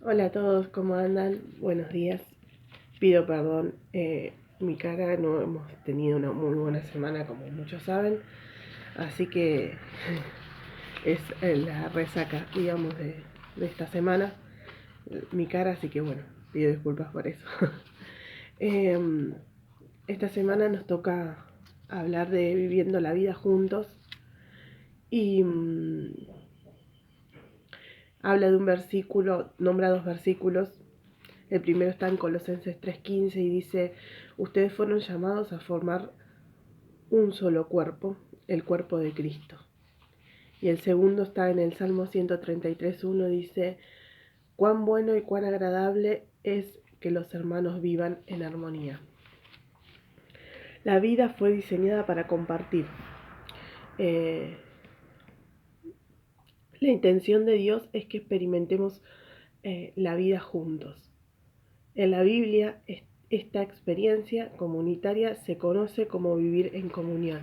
Hola a todos, ¿cómo andan? Buenos días. Pido perdón, mi cara no hemos tenido una muy buena semana como muchos saben, así que es la resaca, digamos, de esta semana, mi cara, así que bueno, pido disculpas por eso. Em, esta semana nos toca hablar de viviendo la vida juntos y habla de un versículo, nombra dos versículos. El primero está en Colosenses 3:15 y dice: ustedes fueron llamados a formar un solo cuerpo, el cuerpo de Cristo. Y el segundo está en el Salmo 133:1, dice: cuán bueno y cuán agradable es que los hermanos vivan en armonía. La vida fue diseñada para compartir. Eh, la intención de Dios es que experimentemos la vida juntos. En la Biblia, esta experiencia comunitaria se conoce como vivir en comunión,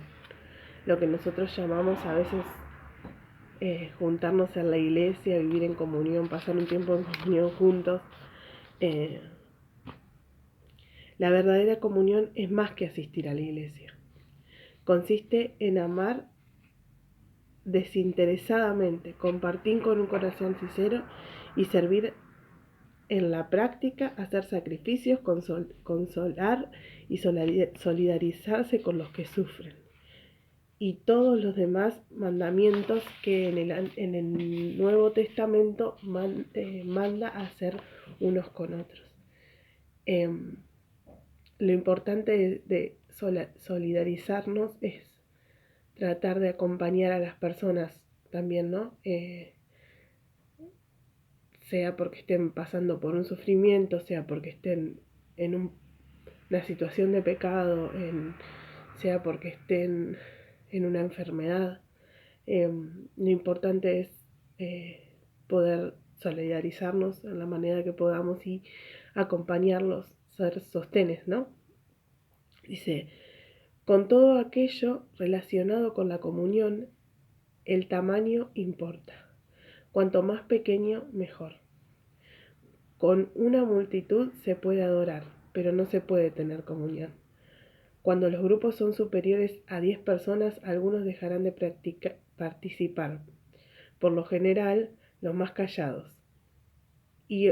lo que nosotros llamamos a veces juntarnos en la iglesia, vivir en comunión, pasar un tiempo en comunión juntos. Eh, la verdadera comunión es más que asistir a la iglesia. Consiste en amar desinteresadamente, compartir con un corazón sincero y servir en la práctica, hacer sacrificios, consolar y solidarizarse con los que sufren. Y todos los demás mandamientos que en el Nuevo Testamento manda a hacer unos con otros. Lo importante de solidarizarnos es tratar de acompañar a las personas también, ¿no? Sea porque estén pasando por un sufrimiento, sea porque estén en una situación de pecado, sea porque estén en una enfermedad. Lo importante es poder solidarizarnos en la manera que podamos y acompañarlos, ser sostenes, ¿no? Dice: con todo aquello relacionado con la comunión, el tamaño importa. Cuanto más pequeño, mejor. Con una multitud se puede adorar, pero no se puede tener comunión. Cuando los grupos son superiores a 10 personas, algunos dejarán de participar, por lo general los más callados, y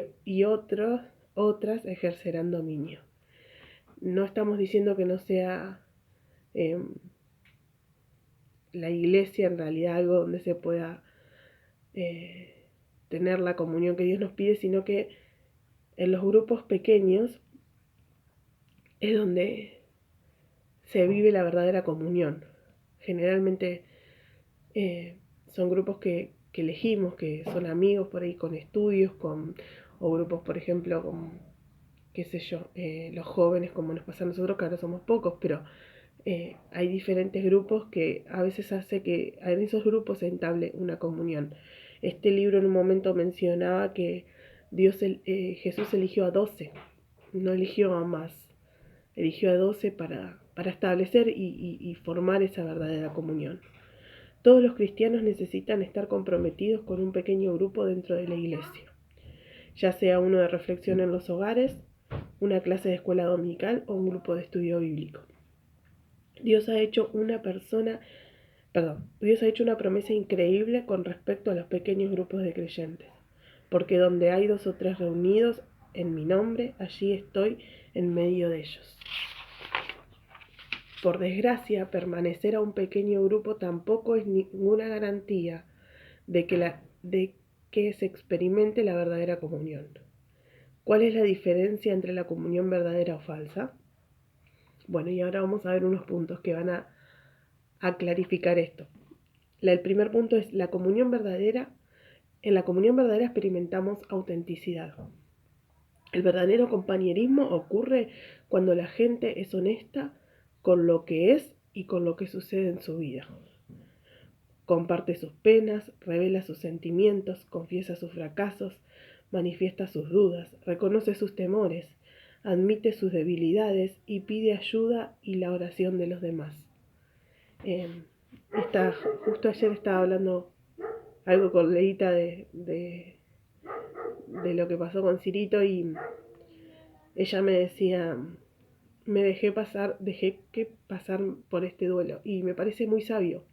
otras ejercerán dominio. No estamos diciendo que no sea eh, la iglesia en realidad algo donde se pueda tener la comunión que Dios nos pide, sino que en los grupos pequeños es donde se vive la verdadera comunión. Generalmente son grupos que elegimos, que son amigos por ahí con estudios, o grupos, por ejemplo, con, qué sé yo, los jóvenes, como nos pasa a nosotros, que ahora somos pocos, pero hay diferentes grupos que a veces hace que en esos grupos se entable una comunión. Este libro en un momento mencionaba que Jesús eligió a 12, no eligió a más, eligió a 12 para establecer y formar esa verdadera comunión. Todos los cristianos necesitan estar comprometidos con un pequeño grupo dentro de la iglesia, ya sea uno de reflexión en los hogares, una clase de escuela dominical o un grupo de estudio bíblico. Dios ha hecho Dios ha hecho una promesa increíble con respecto a los pequeños grupos de creyentes, porque donde hay 2 o 3 reunidos en mi nombre, allí estoy en medio de ellos. Por desgracia, permanecer a un pequeño grupo tampoco es ninguna garantía de que se experimente la verdadera comunión. ¿Cuál es la diferencia entre la comunión verdadera o falsa? Bueno, y ahora vamos a ver unos puntos que van a clarificar esto. El primer punto es la comunión verdadera. En la comunión verdadera experimentamos autenticidad. El verdadero compañerismo ocurre cuando la gente es honesta con lo que es y con lo que sucede en su vida. Comparte sus penas, revela sus sentimientos, confiesa sus fracasos, manifiesta sus dudas, reconoce sus temores, admite sus debilidades y pide ayuda y la oración de los demás. Eh, Justo ayer estaba hablando algo con Leita de de lo que pasó con Cirito y ella me decía, dejé que pasar por este duelo y me parece muy sabio,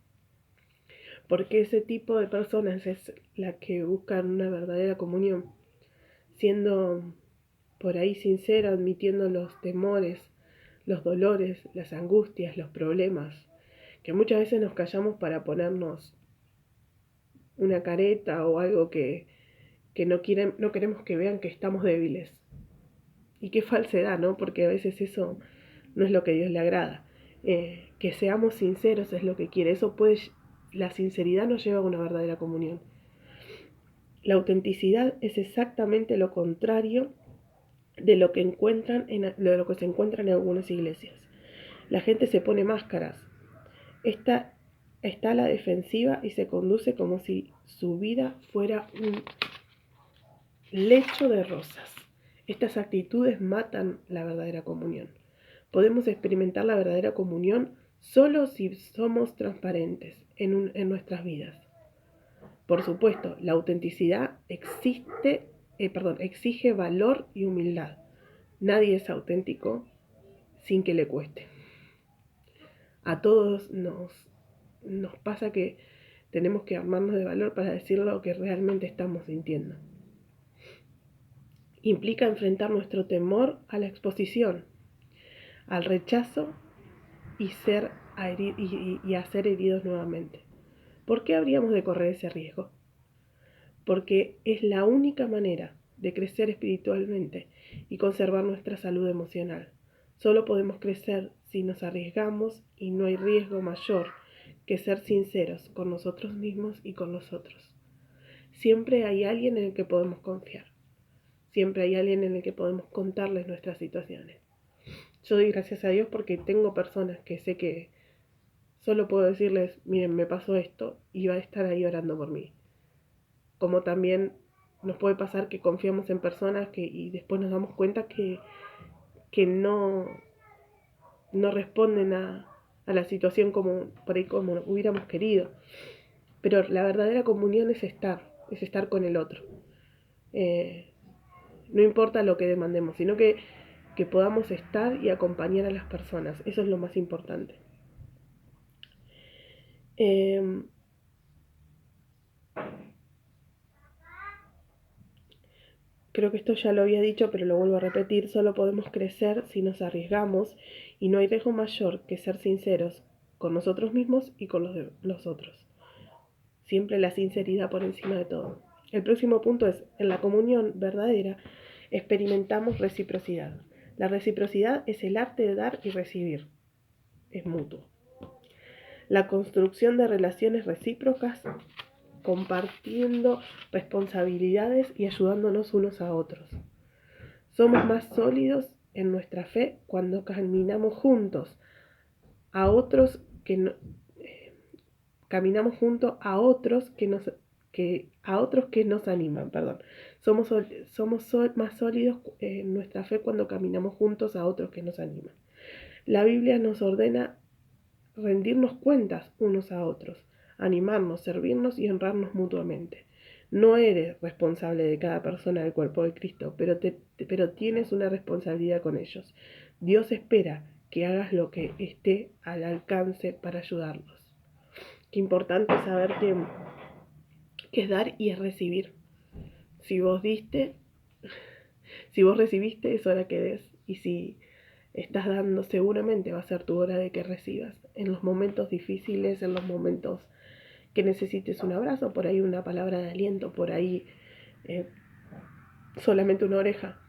porque ese tipo de personas es la que buscan una verdadera comunión, siendo por ahí sincero, admitiendo los temores, los dolores, las angustias, los problemas, que muchas veces nos callamos para ponernos una careta o algo que no queremos que vean que estamos débiles. Y qué falsedad, ¿no? Porque a veces eso no es lo que a Dios le agrada. Que seamos sinceros es lo que quiere. La sinceridad nos lleva a una verdadera comunión. La autenticidad es exactamente lo contrario de lo que de lo que se encuentra en algunas iglesias. La gente se pone máscaras. Está a la defensiva y se conduce como si su vida fuera un lecho de rosas. Estas actitudes matan la verdadera comunión. Podemos experimentar la verdadera comunión solo si somos transparentes en nuestras vidas. Por supuesto, la autenticidad exige valor y humildad. Nadie es auténtico sin que le cueste. A todos nos pasa que tenemos que armarnos de valor para decir lo que realmente estamos sintiendo. Implica enfrentar nuestro temor a la exposición, al rechazo y a ser heridos nuevamente. ¿Por qué habríamos de correr ese riesgo? Porque es la única manera de crecer espiritualmente y conservar nuestra salud emocional. Solo podemos crecer si nos arriesgamos y no hay riesgo mayor que ser sinceros con nosotros mismos y con los otros. Siempre hay alguien en el que podemos confiar. Siempre hay alguien en el que podemos contarles nuestras situaciones. Yo doy gracias a Dios porque tengo personas que sé que solo puedo decirles, miren, me pasó esto y va a estar ahí orando por mí. Como también nos puede pasar que confiamos en personas y después nos damos cuenta que no responden a la situación por ahí como hubiéramos querido. Pero la verdadera comunión es estar con el otro. No importa lo que demandemos, sino que podamos estar y acompañar a las personas. Eso es lo más importante. Creo que esto ya lo había dicho, pero lo vuelvo a repetir. Solo podemos crecer si nos arriesgamos y no hay riesgo mayor que ser sinceros con nosotros mismos y con los otros. Siempre la sinceridad por encima de todo. El próximo punto es, en la comunión verdadera experimentamos reciprocidad. La reciprocidad es el arte de dar y recibir. Es mutuo. La construcción de relaciones recíprocas, compartiendo responsabilidades y ayudándonos unos a otros. Somos más sólidos en nuestra fe cuando caminamos juntos a otros que no, caminamos junto a otros que nos animan, perdón. Somos más sólidos en nuestra fe cuando caminamos juntos a otros que nos animan. La Biblia nos ordena rendirnos cuentas unos a otros, animarnos, servirnos y honrarnos mutuamente. No eres responsable de cada persona del cuerpo de Cristo, pero tienes una responsabilidad con ellos. Dios espera que hagas lo que esté al alcance para ayudarlos. Qué importante saber que es dar y es recibir. Si vos recibiste, es hora que des. Y si estás dando, seguramente va a ser tu hora de que recibas. En los momentos difíciles, en los momentos que necesites un abrazo, por ahí una palabra de aliento, por ahí solamente una oreja.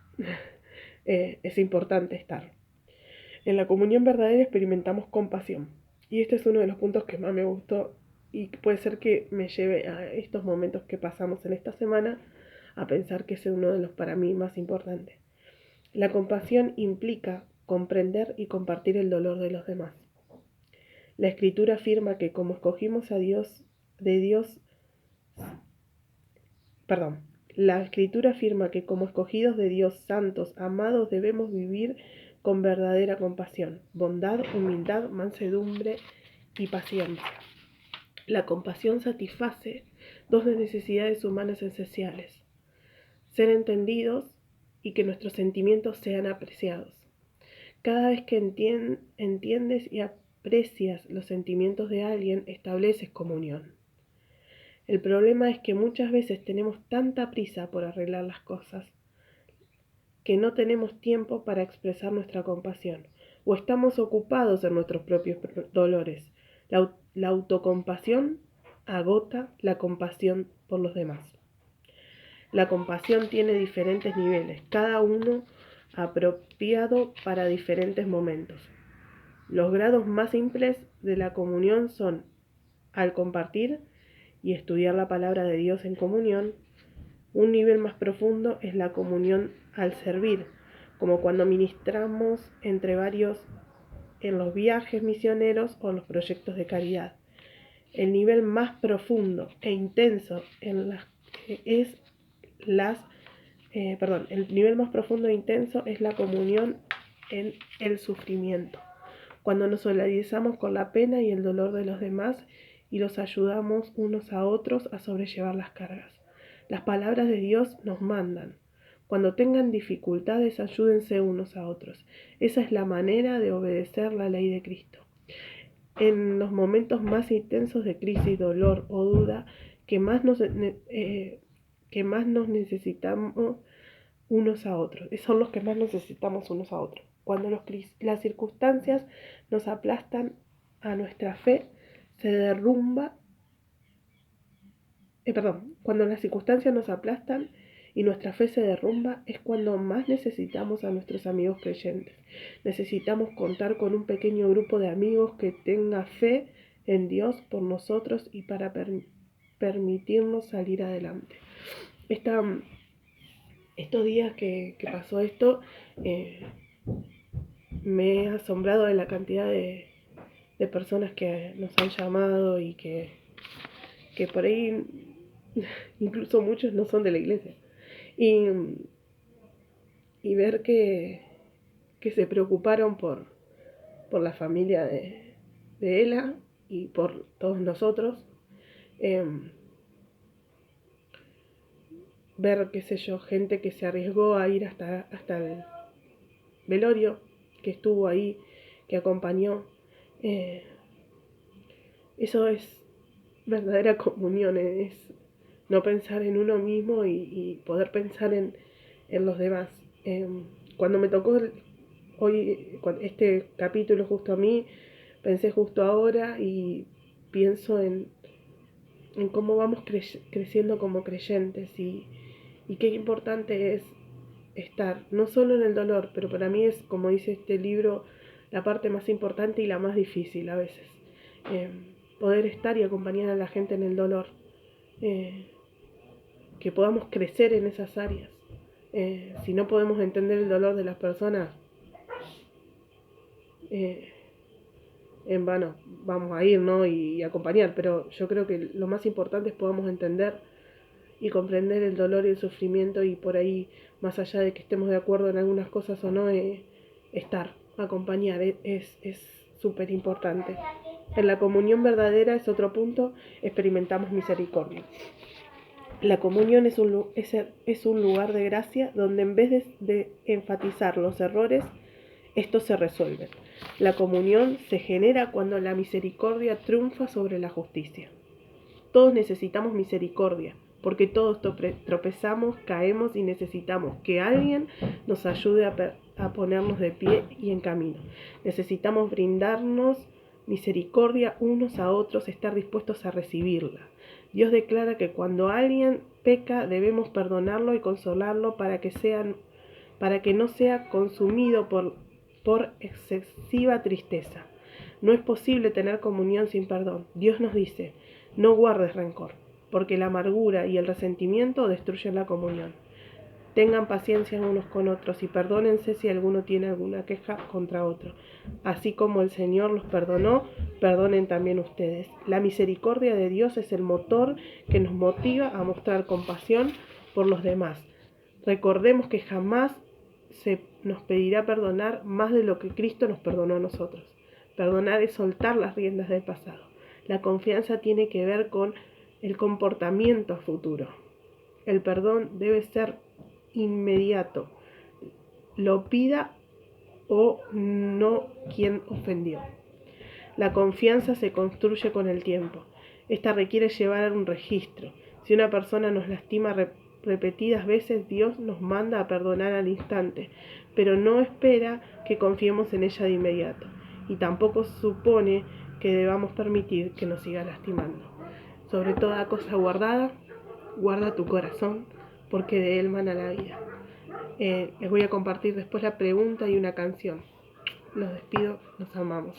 Es importante estar. En la comunión verdadera experimentamos compasión. Y este es uno de los puntos que más me gustó y puede ser que me lleve a estos momentos que pasamos en esta semana a pensar que es uno de los para mí más importantes. La compasión implica comprender y compartir el dolor de los demás. La Escritura afirma que como escogimos a Dios, la Escritura afirma que como escogidos de Dios, santos, amados, debemos vivir con verdadera compasión, bondad, humildad, mansedumbre y paciencia. La compasión satisface dos necesidades humanas esenciales: ser entendidos y que nuestros sentimientos sean apreciados. Cada vez que entiendes y aprecias los sentimientos de alguien, estableces comunión. El problema es que muchas veces tenemos tanta prisa por arreglar las cosas que no tenemos tiempo para expresar nuestra compasión, o estamos ocupados en nuestros propios dolores. La autocompasión agota la compasión por los demás. La compasión tiene diferentes niveles, cada uno apropiado para diferentes momentos. Los grados más simples de la comunión son al compartir y estudiar la palabra de Dios en comunión. Un nivel más profundo es la comunión al servir, como cuando ministramos entre varios en los viajes misioneros o en los proyectos de caridad. El nivel más profundo e intenso el nivel más profundo e intenso es la comunión en el sufrimiento, cuando nos solidarizamos con la pena y el dolor de los demás y los ayudamos unos a otros a sobrellevar las cargas. Las palabras de Dios nos mandan: cuando tengan dificultades, ayúdense unos a otros. Esa es la manera de obedecer la ley de Cristo. En los momentos más intensos de crisis, dolor o duda, que más nos necesitamos unos a otros. Son los que más necesitamos unos a otros. Cuando las circunstancias nos aplastan, a nuestra fe se derrumba. Cuando las circunstancias nos aplastan y nuestra fe se derrumba, es cuando más necesitamos a nuestros amigos creyentes. Necesitamos contar con un pequeño grupo de amigos que tenga fe en Dios por nosotros y para permitirnos salir adelante. Estos días que pasó esto, me he asombrado de la cantidad de personas que nos han llamado y que por ahí incluso muchos no son de la iglesia. Y ver que se preocuparon por la familia de Ela y por todos nosotros. Ver, qué sé yo, gente que se arriesgó a ir hasta el velorio, que estuvo ahí, que acompañó. Eso es verdadera comunión, es no pensar en uno mismo y poder pensar en los demás. Cuando me tocó hoy este capítulo justo a mí, pensé justo ahora y pienso en cómo vamos creciendo como creyentes y qué importante es estar, no solo en el dolor, pero para mí es, como dice este libro, la parte más importante y la más difícil a veces. Poder estar y acompañar a la gente en el dolor. Que podamos crecer en esas áreas. Si no podemos entender el dolor de las personas, en vano vamos a ir, ¿no? y acompañar, pero yo creo que lo más importante es podamos entender y comprender el dolor y el sufrimiento, y por ahí, más allá de que estemos de acuerdo en algunas cosas o no, estar, acompañar, es súper importante. En la comunión verdadera, es otro punto, experimentamos misericordia. La comunión es un lugar de gracia donde, en vez de enfatizar los errores, estos se resuelven. La comunión se genera cuando la misericordia triunfa sobre la justicia. Todos necesitamos misericordia, porque todos tropezamos, caemos y necesitamos que alguien nos ayude a ponernos de pie y en camino. Necesitamos brindarnos misericordia unos a otros, estar dispuestos a recibirla. Dios declara que cuando alguien peca debemos perdonarlo y consolarlo para que no sea consumido por excesiva tristeza. No es posible tener comunión sin perdón. Dios nos dice: no guardes rencor, porque la amargura y el resentimiento destruyen la comunión. Tengan paciencia unos con otros y perdónense si alguno tiene alguna queja contra otro. Así como el Señor los perdonó, perdonen también ustedes. La misericordia de Dios es el motor que nos motiva a mostrar compasión por los demás. Recordemos que jamás se nos pedirá perdonar más de lo que Cristo nos perdonó a nosotros. Perdonar es soltar las riendas del pasado. La confianza tiene que ver con el comportamiento futuro. El perdón debe ser inmediato, lo pida o no quien ofendió. La confianza se construye con el tiempo. Esta requiere llevar un registro. Si una persona nos lastima repetidas veces, Dios nos manda a perdonar al instante, pero no espera que confiemos en ella de inmediato, y tampoco supone que debamos permitir que nos siga lastimando. Sobre toda cosa guardada, guarda tu corazón, porque de él mana la vida. Les voy a compartir después la pregunta y una canción. Los despido, los amamos.